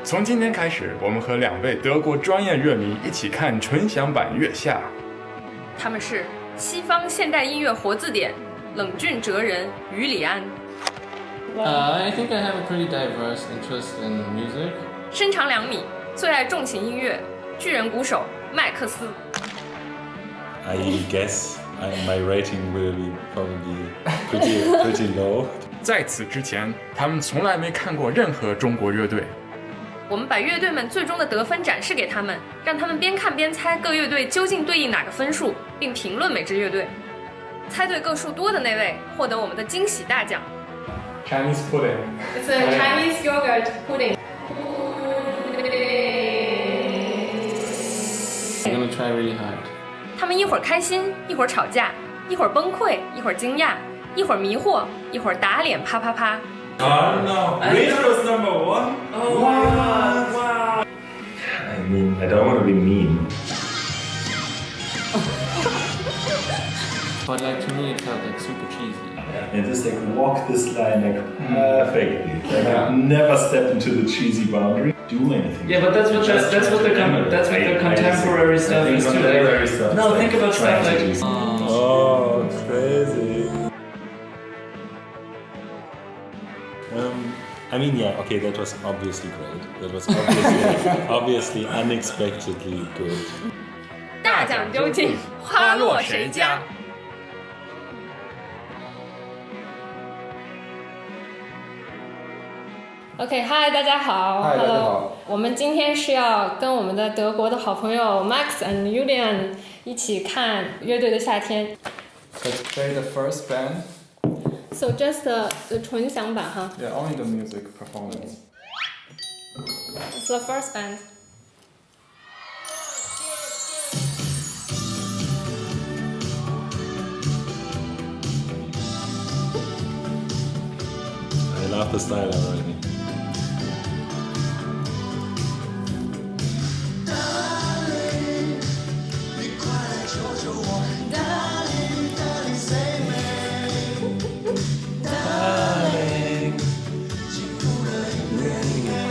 从今天开始，我们和2位德国专业乐迷一起看纯享版月下。他们是西方现代音乐活字典冷峻哲人于里安。I think I have a pretty diverse interest in music. 身长2米，最爱重型音乐，巨人鼓手麦克斯。I guess my rating will be probably pretty low. 在此之前，他们从来没看过任何中国乐队。我们把乐队们最终的得分展示给他们，让他们边看边猜各乐队究竟对应哪个分数，并评论每支乐队。猜对个数多的那位获得我们的惊喜大奖。Chinese pudding. It's a Chinese yogurt pudding. I'm gonna try really hard. 他们一会儿开心，一会儿吵架，一会儿崩溃，一会儿惊讶，一会儿迷惑，一会儿打脸啪啪啪。Oh no! Rachel was number 1? Oh wow! I mean, I don't want to be mean. But like to me it felt like super cheesy. And just like walk this line like perfectly. Like never step into the cheesy boundary. Do anything. Yeah, but that's what the contemporary stuff is too. No, think about stuff like. Oh, crazy. I mean, yeah, okay, that was obviously great. That was obviously unexpectedly good. 大奖究竟花落谁家？OK， 嗨，大家好。嗨，大家好。我们今天是要跟我们的德国的好朋友 Max and Julian 一起看乐队的夏天。So today the first band. So just the 纯享版哈。Yeah, only the music performance. It's the first band. I love the style already.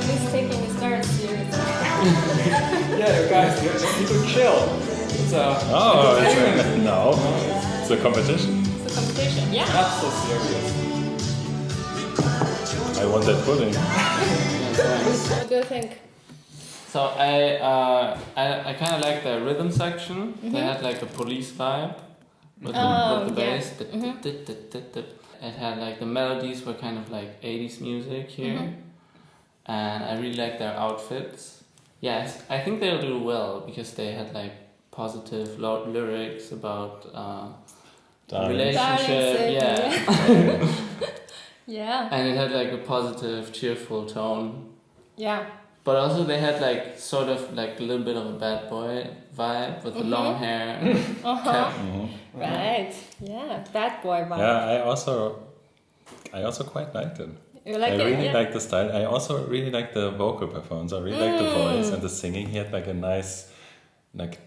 He's taking his very seriously. Yeah, you guys, you need to chill. It's No, it's a competition. It's a competition, yeah. not so serious. I want that pudding. What do you think? So I kind of like the rhythm section. They had like a police vibe with the bass. It had like the melodies were kind of like 80s music here. And I really like their outfits. Yes, I think they'll do well because they had like positive lyrics about relationship. Yeah. Yeah. And it had like a positive, cheerful tone. Yeah. But also they had like sort of like a little bit of a bad boy vibe with the long hair. Cap. Right. Yeah. Bad boy vibe. Yeah, I also quite liked it. You like I it? really Yeah. like the style. I also really like the vocal performance. I really like the voice and the singing. He had like a nice, like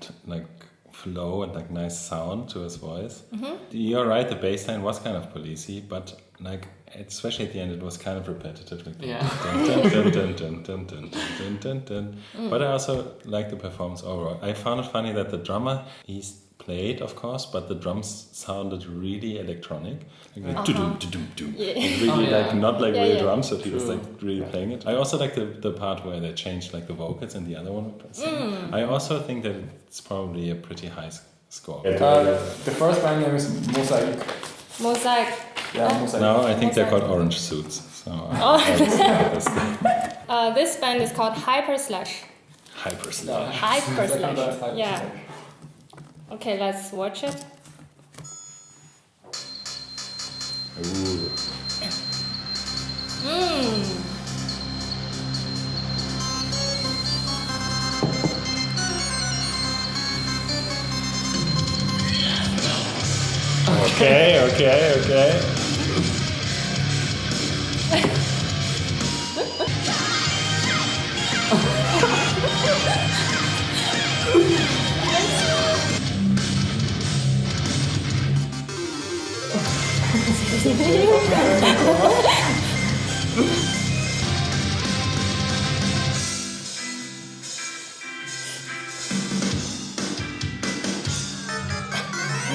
flow and like nice sound to his voice. You're right. The bass line was kind of policey, but like especially at the end, it was kind of repetitive. Like, Yeah. But I also like the performance overall. I found it funny that the drummer he's played, of course, but the drums sounded really electronic, like really like not like real drums, so he was like really playing it. I also like the part where they changed like the vocals and the other one. I also think that it's probably a pretty high score. The first band name is Mosaic. Mosaic. Yeah, Mosaic. No, I think they're called Orange Suits. So This band is called Hyper Slash. Hyper Slash. Hyper Slash. Yeah. Okay, let's watch it. Ooh. Okay.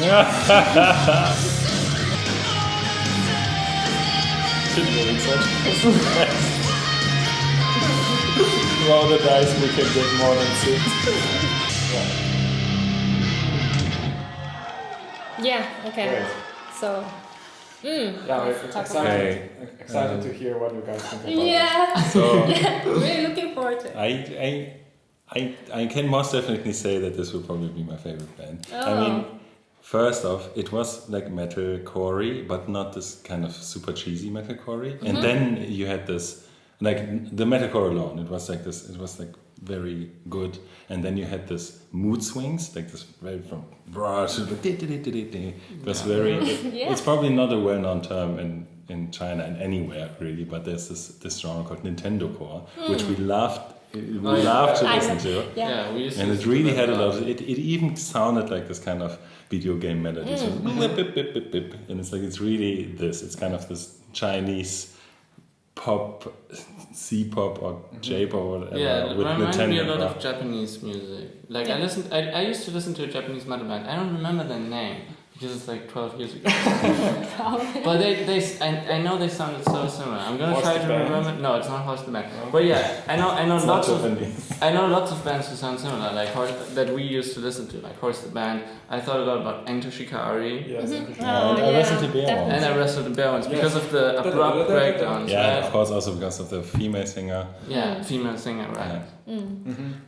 Roll the dice, we can get more than 6. Yeah. Okay. Great. So. Yeah, we're excited to hear what you guys think about it. Yeah. So Really looking forward to it. I can most definitely say that this will probably be my favorite band. Oh. I mean, first off, it was like metalcore, but not this kind of super cheesy metalcore. And then you had this, like the metalcore alone. It was like this. It was like very good. And then you had this mood swings, like this very from bra to it was very. It's probably not a well-known term in China and anywhere really, but there's this genre called Nintendo core, which we loved. We loved to listen to. Yeah. We used And to it really listen had to a that lot of it even sounded like this kind of video game melody. So bip, bip, bip, bip. And it's like it's really this. It's kind of this Chinese pop, C-pop or J-pop or whatever. Yeah, it with reminded me a lot Nintendo. of Japanese music. Like I used to listen to a Japanese metal band. I don't remember their name because it's like 12 years ago. But I know they sounded so similar. I'm gonna try to remember. No, it's not Horse the Band. But yeah, I know lots of bands who sound similar, like that we used to listen to, like Horse the Band. I thought a lot about Enter Shikari. Yes. I listened to Bear And Ones. I wrestled the Bear Ones because of the abrupt breakdowns, Yeah, right? of course, also because of the female singer. Yeah, female singer, right?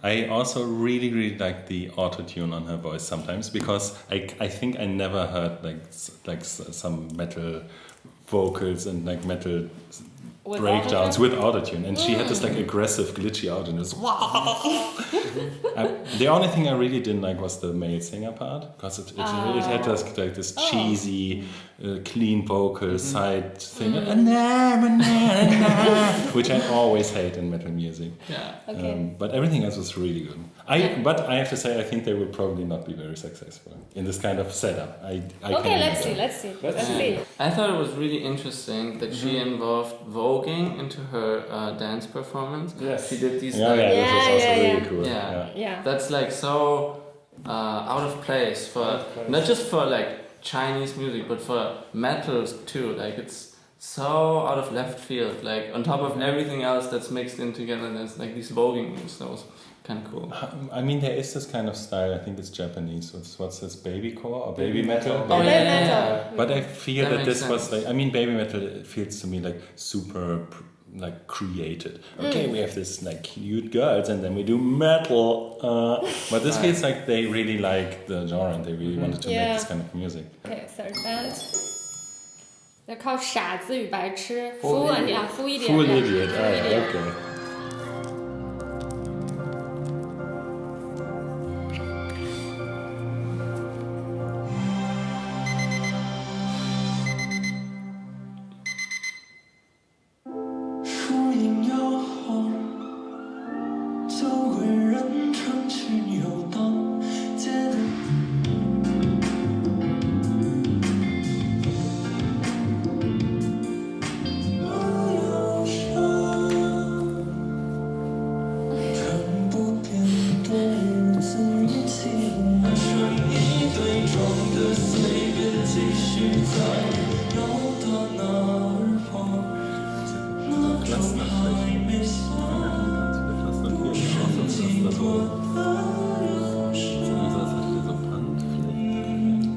I also really, really like the auto-tune on her voice sometimes because I think I never heard like some metal vocals and like metal With breakdowns with autotune, and she had this like aggressive, glitchy out, and it was wow. The only thing I really didn't like was the male singer part because it had this cheesy, clean vocal side thing, which I always hate in metal music. Yeah. Okay. But everything else was really good. But I have to say, I think they will probably not be very successful in this kind of setup. Okay, let's see. I thought it was really interesting that she involved voguing into her dance performance. Yes. She did these Yeah, like, this was also yeah. really cool. Yeah. Yeah. That's like so out of place for not just for like Chinese music, but for metals too. Like it's so out of left field. Like on top of everything else that's mixed in together, there's like these voguing moves. That was kind of cool. I mean, there is this kind of style. I think it's Japanese. What's this, babycore or baby metal? Oh Baby yeah, metal. But I feel That that makes this was sense. like, I mean, baby metal it feels to me like super like created. Okay, we have this like cute girls and then we do metal. But this feels like they really like the genre and they really wanted to make this kind of music. Okay, third band. 要靠傻子与白痴服问题啊，服一点。 Full idiot. idiot. Okay.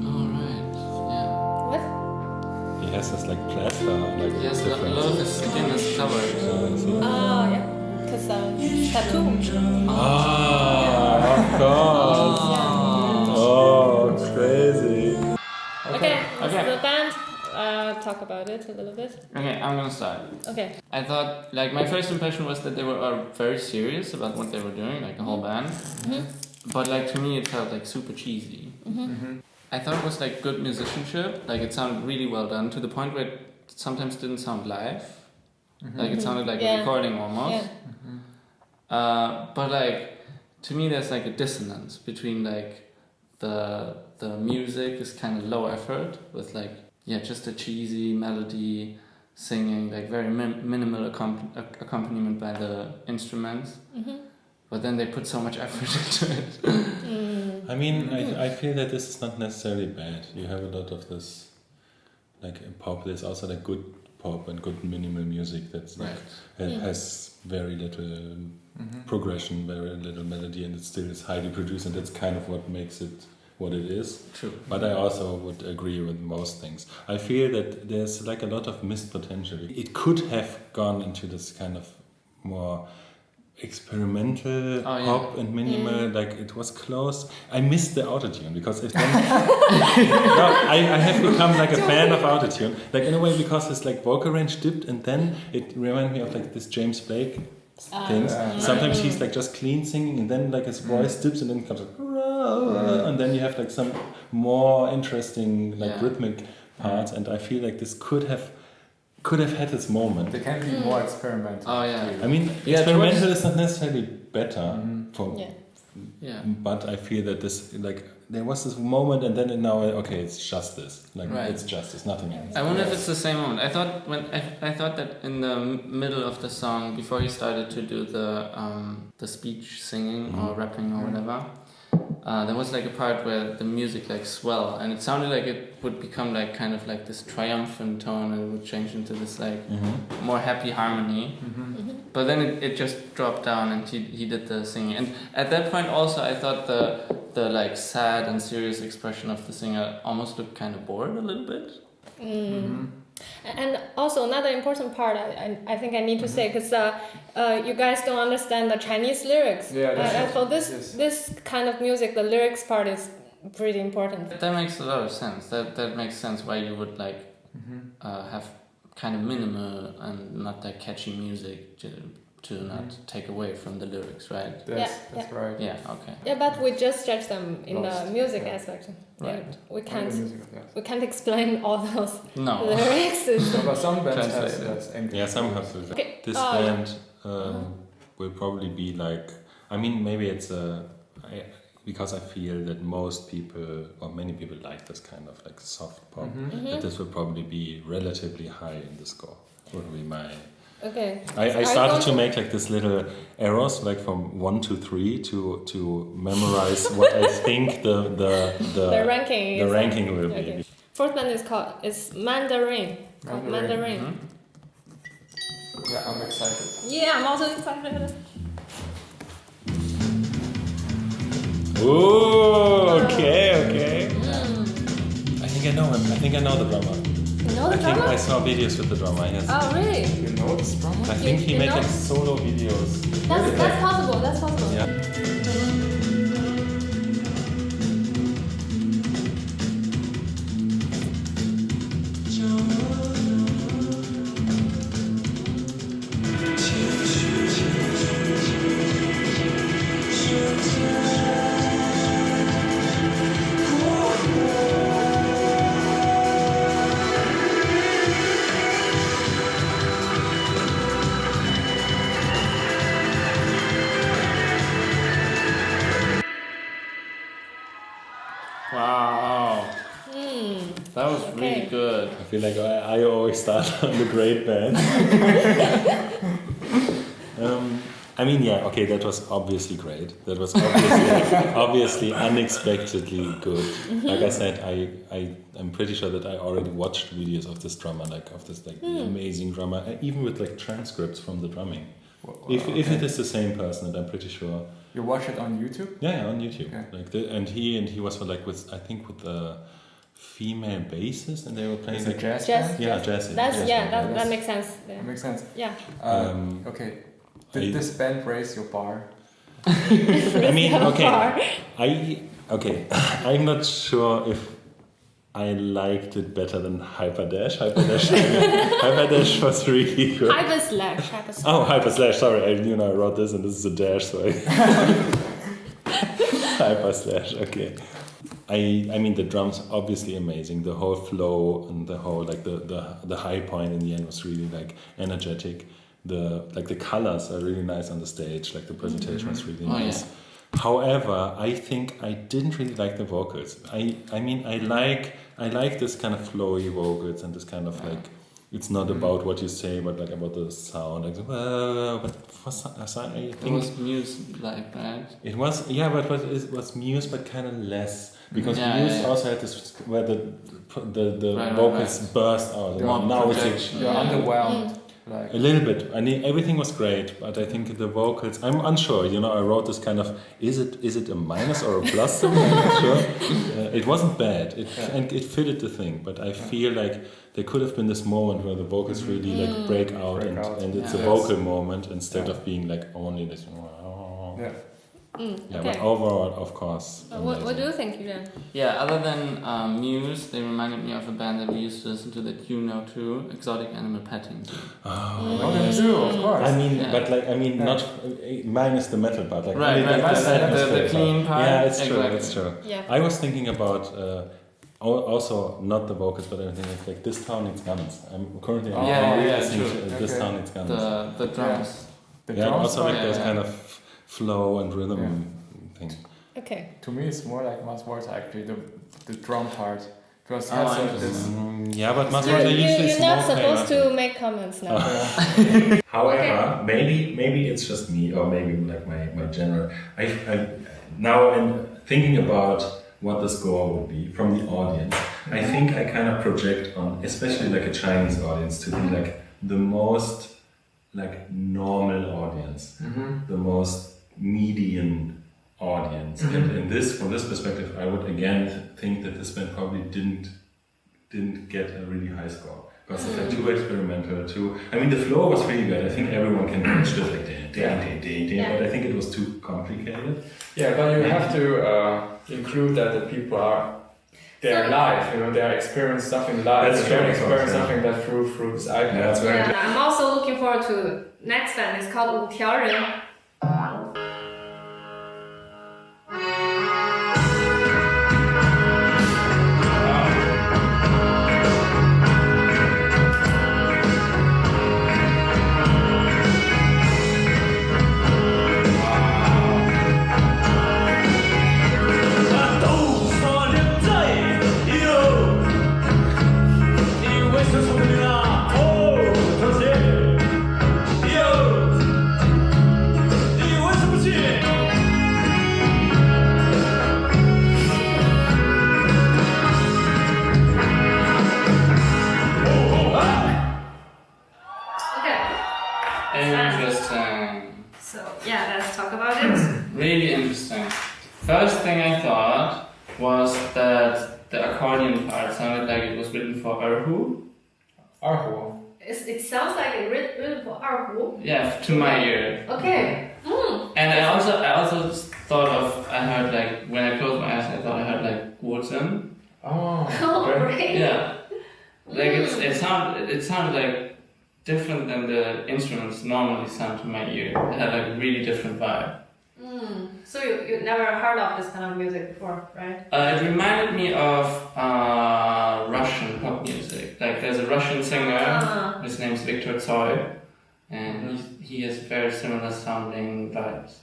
Alright, yeah. What? He has this like plaster, like Yes, a different. lot of his skin is covered. Oh, yeah. Because tattoo. Ah, of course. Oh, crazy. Okay, this Okay. is the band. Talk about it a little bit. Okay, I'm gonna start. Okay. I thought, like, my first impression was that they were very serious about what they were doing, like the whole band. But, like, to me, it felt like super cheesy. I thought it was like good musicianship, like it sounded really well done to the point where it sometimes didn't sound live. Like it sounded like a recording almost. But like to me there's like a dissonance between like the music is kind of low effort with like just a cheesy melody singing, like very minimal accompaniment by the instruments. But then they put so much effort into it. I mean, I feel that this is not necessarily bad. You have a lot of this, like in pop. There's also like good pop and good minimal music that's like has very little progression, very little melody, and it still is highly produced, and that's kind of what makes it what it is. True. But I also would agree with most things. I feel that there's like a lot of missed potential. It could have gone into this kind of more experimental pop and minimal, like it was close. I missed the autotune because if then I have become like a fan of autotune, like in a way because his like vocal range dipped, and then it reminded me of like this James Blake things. Sometimes he's like just clean singing, and then like his voice dips, and then it comes like, and then you have like some more interesting like rhythmic parts, and I feel like this could have had its moment. They can be more experimental. Oh yeah. I mean, experimental is not necessarily better but I feel that this like there was this moment, and then now it's just this, like it's just this, nothing else. I wonder if it's the same moment. I thought that in the middle of the song, before he started to do the speech singing or rapping or whatever, there was like a part where the music like swell, and it sounded like it would become like kind of like this triumphant tone, and it would change into this like more happy harmony. But then it just dropped down, and he did the singing. And at that point also I thought the like sad and serious expression of the singer almost looked kind of bored a little bit. And also another important part I think I need to say, because you guys don't understand the Chinese lyrics. And for this kind of music, the lyrics part is pretty important. That makes a lot of sense. That makes sense why you would like have kind of minimal and not that catchy music to not take away from the lyrics, right? That's right. Yeah, okay. Yeah, but we just judge them in the music aspect. Right. We can't explain all those lyrics. But some bands has English. Yeah, some have to. This band will probably be like, I mean, maybe it's because I feel that most people or many people like this kind of like soft pop, that this will probably be relatively high in the score. Would be my. Okay. I started to make like this little arrows, like from 1 to 3, to memorize what I think the ranking will be. Fourth band is Mandarin. Mandarin. Yeah, I'm excited. Yeah, I'm also excited. Oh, okay. I think I know him. I think I know the drummer. You know the I drummer? think I saw videos with the drummer, yes. Oh, really? You know this drummer? I think he you made know? like solo videos. That's possible. That's possible. Yeah. Wow. That was really good. I feel like I always start on the great band. I mean, yeah, okay, that was obviously great. That was obviously unexpectedly good. Like I said, I'm pretty sure that I already watched videos of this drummer, like of this like amazing drummer, even with like transcripts from the drumming. If it is the same person, and I'm pretty sure. You watch it on YouTube? Yeah, on YouTube. Okay. Like and he was like with the female bassist, and they were playing like jazz. Jazz. Yeah, jazz. That makes sense. Yeah. That makes sense. Yeah. Okay. Did this band raise your bar? I mean, I'm not sure if I liked it better than Hyperdash. Hyperdash was really good. Hyperslash. Oh, Hyperslash. Sorry, I wrote this and this is a dash, so Hyperslash. Okay. I mean, the drums obviously amazing. The whole flow and the whole like the high point in the end was really like energetic. The colors are really nice on the stage. Like the presentation was really nice. Yeah. However, I think I didn't really like the vocals. I mean I like this kind of flowy vocals and this kind of like it's not about what you say, but like about the sound. Like, but for some, I think it was Muse like that. It was, yeah, but it was Muse, but kind of less because Muse also had this where the vocals burst out. Now it's you're underwhelmed. Like a little bit. I mean, everything was great, but I think the vocals. I'm unsure. You know, I wrote this kind of. Is it a minus or a plus? I'm not sure. It wasn't bad. And it fitted the thing, but I feel like there could have been this moment where the vocals really like break out and it's a vocal moment instead of being like only this. Okay. But overall, of course. What do you think, Julian? Yeah, other than Muse, they reminded me of a band that we used to listen to that you know too, Exotic Animal Petting. Oh, yes. Of course. I mean, but like, I mean, not minus the metal part. Like, the clean part. Yeah, it's true. Exactly. It's true. Yeah. I was thinking about also not the vocals, but everything like This Town Needs Guns. I'm currently listening to This Town Needs Guns. The drums. The drums. Also like those kind of flow and rhythm thing. Okay. To me, it's more like Mars Volta actually, the drum part. Because it has this. Yeah, but Mars Volta usually You're not supposed to make comments now. However, maybe it's just me, or maybe like my general. I now I'm thinking about what the score would be from the audience. I think I kind of project on, especially like a Chinese audience, to be like the most like normal audience, the most median audience. And in this, from this perspective, I would again think that this band probably didn't get a really high score because it's like too experimental. I mean, the flow was really good. I think everyone can catch this like but I think it was too complicated. Yeah, but you have to include that the people are they're live. You know, they experience something live. That's they don't true, experience yeah. something that through this iPad. Yeah, that's very Yeah, I'm also looking forward to next band. It's called 五条人. Interesting. So yeah, let's talk about it. Really interesting. First thing I thought was that the accordion part sounded like it was written for erhu. Erhu. It sounds like it's written for 二胡. Yeah, to my ear. Okay. And I also thought of, I heard like, when I closed my eyes, I thought I heard like Wurzeln. Oh, Great. Yeah. Like it sounded like different than the instruments normally sound to my ear. It had like a really different vibe. So you never heard of this kind of music before, right? It reminded me of Russian pop music. Like there's a Russian singer, his name's Viktor Tsoi, and he has very similar sounding vibes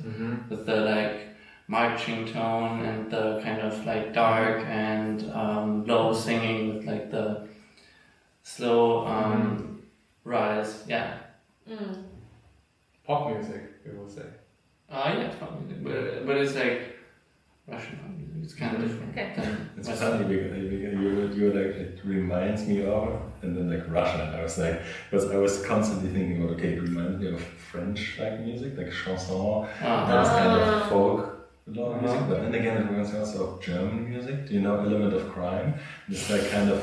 with the like marching tone and the kind of like dark and low singing with like the slow rise. Yeah. pop music, you will say. Yeah, it's pop music, but it's like Russian pop music. It's kind of different. Okay. It's funny because you're like, it reminds me of, and then like Russian. I was like, because I was constantly thinking, okay, it reminds me of French like music, like chanson, that's kind of folk music. But then again, it reminds me also of German music. Do you know Element of Crime? It's like kind of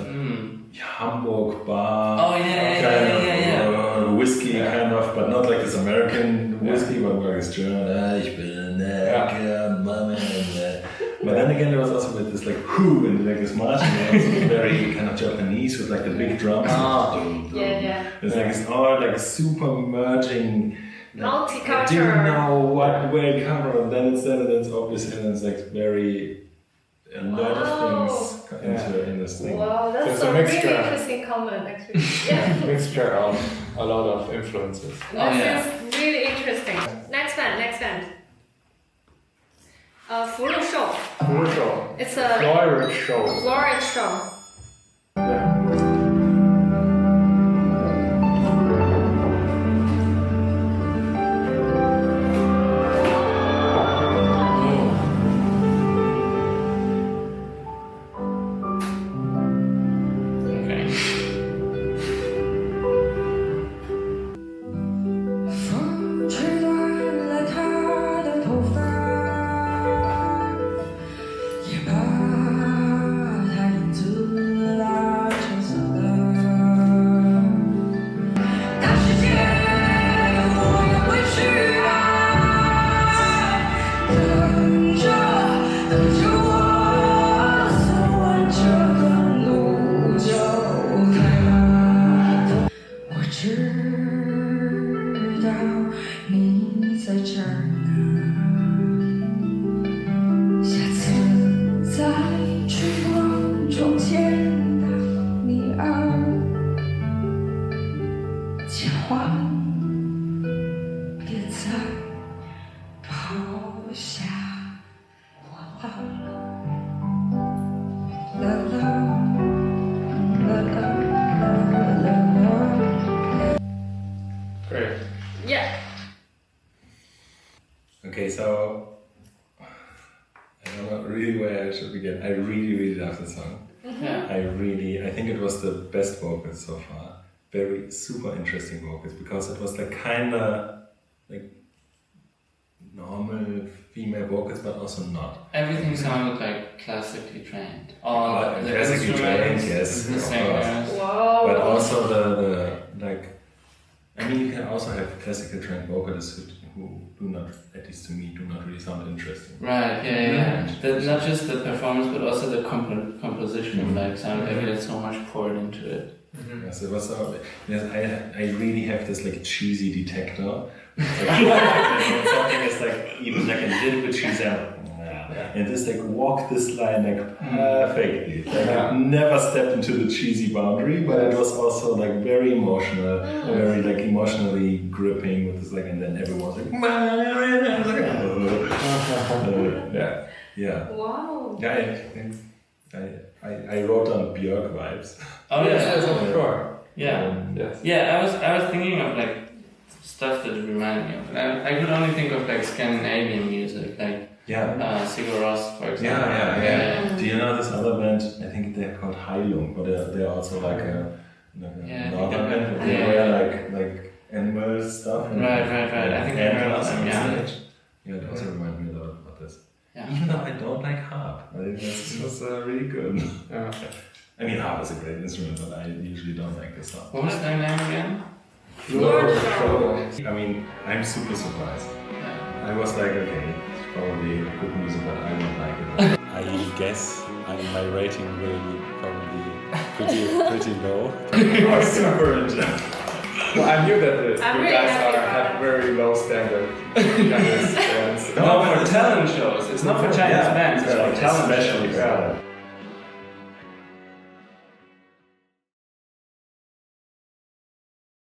Hamburg bar, whiskey kind of, but not like this American whiskey, but like this German. Ich bin Mama. But then again, there was also with this like who and like this marching, very kind of Japanese with like the big drums. It's like it's all like super merging. Multicultural. I didn't know where it came from. Then it's obvious and it's like very a lot of things in this thing. Wow, that's So a it's a really mixture. interesting comment, actually. Yeah. Mixture of a lot of influences. This is really interesting. Next band. 福禄寿. Crucial. It's a Florid show. florid show. Yeah. 事呢？下次在春光中见到你儿，千万别再抛下我了。啦啦啦啦啦啦。Great. Yeah. Okay, so I don't know really where I should begin. I really love the song. Yeah. I think it was the best vocals so far. Very super interesting vocals because it was like kinda like normal female vocals, but also not. Everything sounded like classically trained. All the classically trained, instruments, yes, the of singers. Wow. But also the like. I mean, you can also have classical trained vocalists who do not, at least to me, do not really sound interesting. Right, yeah. Not just the performance, but also the composition of like sound. Like there's so much poured into it. Yes, it was so. Yes, I really have this like cheesy detector. Like, something is like even like a little bit cheesy. And just like walk this line like perfectly. Like I never stepped into the cheesy boundary, but it was also like very emotional, very like emotionally gripping with this like, and then everyone's like, yeah. Wow. Yeah, I wrote down Björk vibes. Oh Yes, yeah, of course. yeah. Yes. Yeah, I was thinking of like stuff that reminded me of. I could only think of like Scandinavian music, like Sigur Rós, for example. Yeah. Do you know this other band? I think they're called Heilung, but they're also like a northern band. They wear like animal stuff. And Right. I think I heard of them. Yeah. Yeah, they also remind me a lot about this. Yeah. Even though I don't like harp, I think this was really good. I mean, harp is a great instrument, but I usually don't like this song. What was their name again? I mean, I'm super surprised. Yeah. I was like, okay, it's probably good music, but I don't like it. I guess my rating will be probably pretty low. You are super into it. Well, I knew that you I'm really guys happy about have very low standard Chinese bands. No, for talent shows. It's not for Chinese bands, it's for talent shows. Yeah.